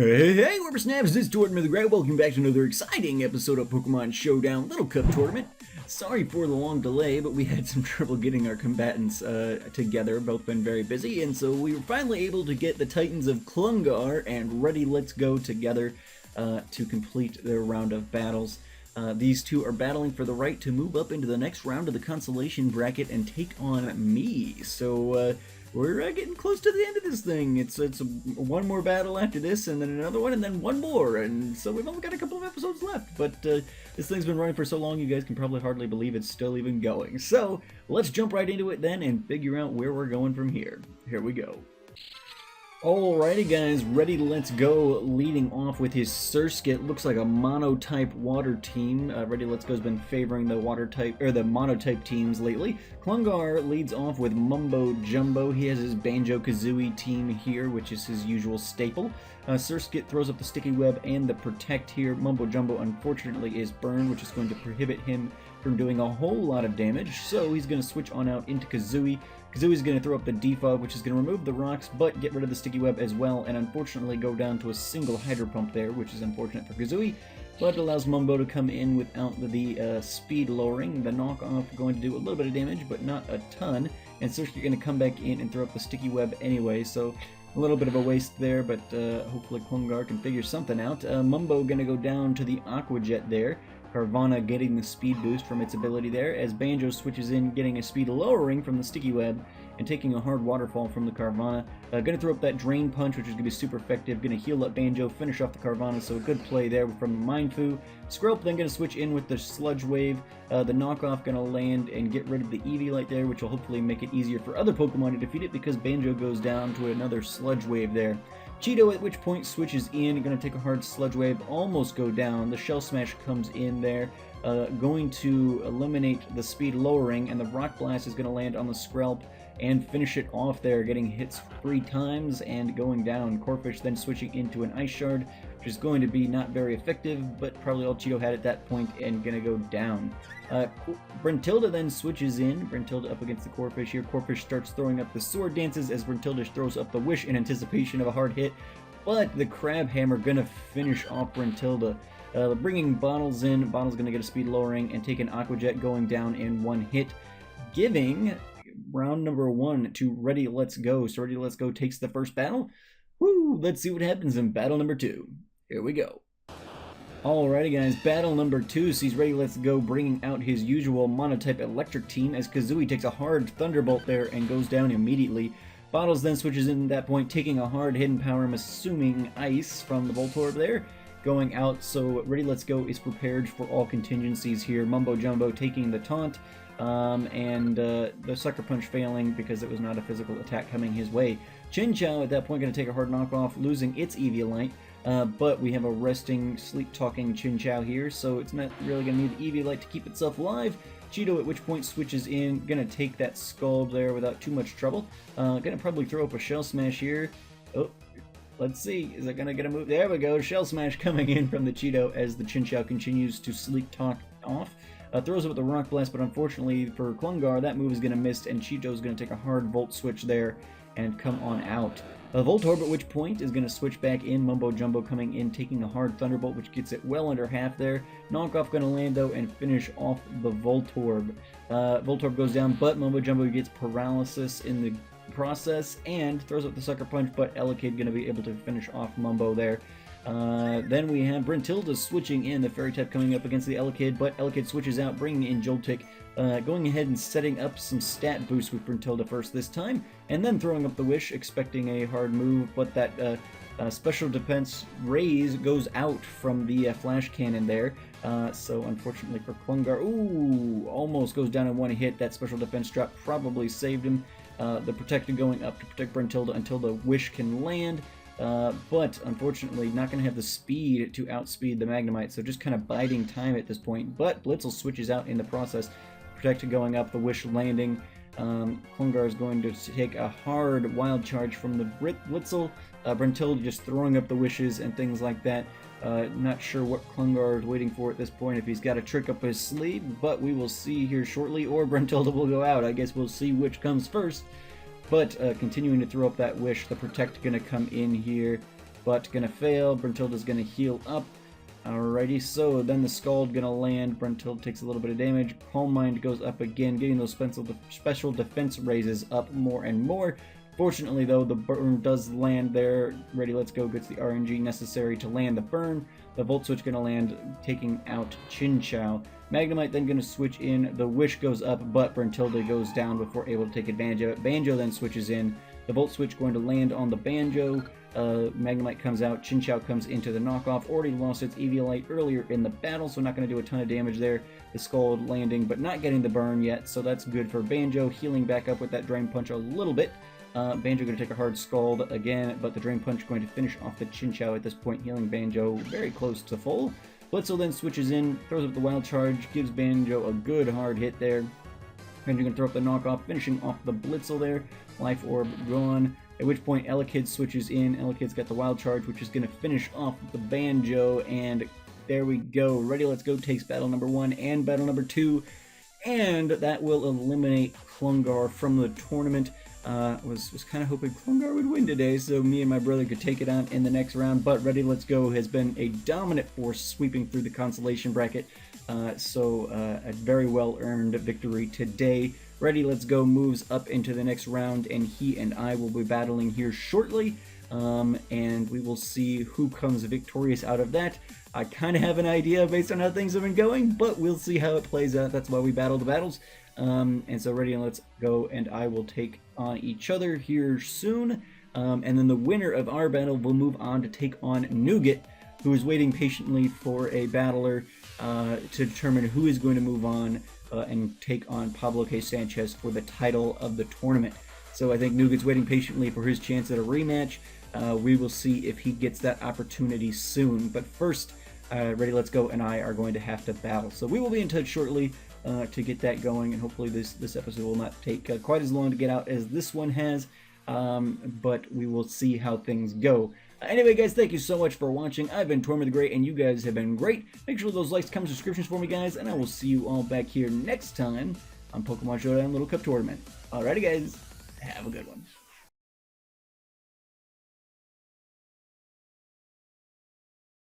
Hey, Whippersnaps, this is Tortimer the Great. Welcome back to another exciting episode of Pokemon Showdown Little Cup Tortiment. Sorry for the long delay, but we had some trouble getting our combatants together. Both been very busy, and so we were finally able to get the Titans of Klungar and Readyletsgo together to complete their round of battles. These two are battling for the right to move up into the next round of the Consolation bracket and take on me. So we're getting close to the end of this thing. It's one more battle after this, and then another one, and then one more. And so we've only got a couple of episodes left. But this thing's been running for so long, you guys can probably hardly believe it's still even going. So let's jump right into it then and figure out where we're going from here. Here we go. Alrighty guys, Readyletsgo leading off with his Surskit. Looks like a mono-type water team. Readyletsgo's been favoring the water type or the mono-type teams lately. Klungar leads off with Mumbo Jumbo. He has his Banjo-Kazooie team here, which is his usual staple. Surskit throws up the Sticky Web and the Protect here. Mumbo Jumbo unfortunately is burned, which is going to prohibit him from doing a whole lot of damage. So he's going to switch on out into Kazooie. Kazooie's going to throw up the Defog, which is going to remove the rocks, but get rid of the Sticky Web as well, and unfortunately go down to a single Hydro Pump there, which is unfortunate for Kazooie, but allows Mumbo to come in without the speed lowering. The knockoff going to do a little bit of damage, but not a ton, and Surskit going to come back in and throw up the Sticky Web anyway, so a little bit of a waste there, but hopefully Klungar can figure something out. Mumbo going to go down to the Aqua Jet there. Carvanha getting the speed boost from its ability there, as Banjo switches in, getting a speed lowering from the Sticky Web and taking a hard waterfall from the Carvanha. Gonna throw up that Drain Punch, which is gonna be super effective. Gonna heal up Banjo, finish off the Carvanha, so a good play there from Mindfu. Skrelp then gonna switch in with the Sludge Wave. The knockoff gonna land and get rid of the Eevee Light there, which will hopefully make it easier for other Pokemon to defeat it because Banjo goes down to another Sludge Wave there. Cheeto at which point switches in, going to take a hard Sludge Wave, almost go down. The Shell Smash comes in there, going to eliminate the speed lowering, and the Rock Blast is going to land on the Skrelp and finish it off there, getting hits 3 times and going down. Corphish then switching into an Ice Shard, which is going to be not very effective, but probably all Cheeto had at that point and going to go down. Brentilda then switches in. Brentilda up against the Corphish here. Corphish starts throwing up the Sword Dances as Brentilda throws up the Wish in anticipation of a hard hit, but the Crab Hammer gonna finish off Brentilda. Bringing Bottles in. Bottle's gonna get a speed lowering and take an Aqua Jet going down in one hit, giving round number 1 to Readyletsgo. So Readyletsgo takes the first battle. Woo! Let's see what happens in battle number 2. Here we go. Alrighty guys, battle number 2 sees Readyletsgo bringing out his usual monotype electric team as Kazooie takes a hard Thunderbolt there and goes down immediately. Bottles then switches in at that point, taking a hard Hidden Power, I'm assuming Ice from the Voltorb there, going out, so Readyletsgo is prepared for all contingencies here. Mumbo Jumbo taking the taunt, and the Sucker Punch failing because it was not a physical attack coming his way. Chinchou at that point going to take a hard knockoff, losing its Eevee Light. But we have a resting, sleep-talking Chinchou here, so it's not really going to need the Eevee Light to keep itself alive. Cheeto at which point switches in, going to take that Scald there without too much trouble. Going to probably throw up a Shell Smash here. Oh, let's see, is it going to get a move? There we go, Shell Smash coming in from the Cheeto as the Chinchou continues to sleep-talk off. Throws up with the Rock Blast, but unfortunately for Klungar, that move is going to miss, and Cheeto's going to take a hard Volt Switch there and come on out. Voltorb at which point is going to switch back in. Mumbo Jumbo coming in, taking a hard Thunderbolt, which gets it well under half there. Knockoff going to land though and finish off the Voltorb. Voltorb goes down, but Mumbo Jumbo gets paralysis in the process and throws up the Sucker Punch, but Elekid going to be able to finish off Mumbo there. Then we have Brentilda switching in, the Fairy type coming up against the Elekid, but Elekid switches out, bringing in Joltik, going ahead and setting up some stat boosts with Brentilda first this time, and then throwing up the Wish, expecting a hard move, but that special defense raise goes out from the Flash Cannon there, so unfortunately for Klungar, ooh, almost goes down in one hit. That special defense drop probably saved him. The Protector going up to protect Brentilda until the Wish can land. But unfortunately not going to have the speed to outspeed the Magnemite, so just kind of biding time at this point. But Blitzel switches out in the process. Protector going up, the Wish landing. Klungar is going to take a hard Wild Charge from the Blitzel. Brentilda just throwing up the Wishes and things like that. Not sure what Klungar is waiting for at this point, if he's got a trick up his sleeve, but we will see here shortly, or Brentilda will go out. I guess we'll see which comes first. But continuing to throw up that Wish, the Protect going to come in here but gonna fail. Bruntilda's gonna heal up. Alrighty, so then the Scald gonna land. Bruntilda takes a little bit of damage. Calm Mind goes up again, getting those special defense raises up more and more. Fortunately, though, the burn does land there. Readyletsgo gets the RNG necessary to land the burn. The Volt Switch gonna land, taking out Chinchou. Magnemite then gonna switch in. The Wish goes up, but Bruntilda goes down before able to take advantage of it. Banjo then switches in. The Volt Switch going to land on the Banjo. Magnemite comes out, Chinchou comes into the knockoff. Already lost its Eviolite earlier in the battle, so not going to do a ton of damage there. The Scald landing, but not getting the burn yet, so that's good for Banjo. Healing back up with that Drain Punch a little bit. Banjo going to take a hard Scald again, but the Drain Punch going to finish off the Chinchou at this point, healing Banjo very close to full. Blitzel then switches in, throws up the Wild Charge, gives Banjo a good hard hit there. Banjo going to throw up the knockoff, finishing off the Blitzel there. Life Orb gone. At which point Elekid switches in. Elekid's got the Wild Charge, which is going to finish off the Banjo, and there we go. Readyletsgo takes battle number 1 and battle number 2, and that will eliminate Klungar from the tournament. Was kind of hoping Klungar would win today, so me and my brother could take it on in the next round, but Readyletsgo has been a dominant force sweeping through the consolation bracket, so a very well-earned victory today. Readyletsgo moves up into the next round, and he and I will be battling here shortly, and we will see who comes victorious out of that. I kind of have an idea based on how things have been going, but we'll see how it plays out. That's why we battle the battles. And so Readyletsgo and I will take on each other here soon, and then the winner of our battle will move on to take on Nougat, who is waiting patiently for a battler to determine who is going to move on and take on Pablo K. Sanchez for the title of the tournament. So I think Nougat's waiting patiently for his chance at a rematch. We will see if he gets that opportunity soon. But first, Readyletsgo and I are going to have to battle. So we will be in touch shortly to get that going, and hopefully this episode will not take quite as long to get out as this one has, but we will see how things go. Anyway, guys, thank you so much for watching. I've been Tortimer the Great, and you guys have been great. Make sure those likes, comments, subscriptions for me, guys, and I will see you all back here next time on Pokemon Showdown Little Cup Tournament. Alrighty, guys, have a good one.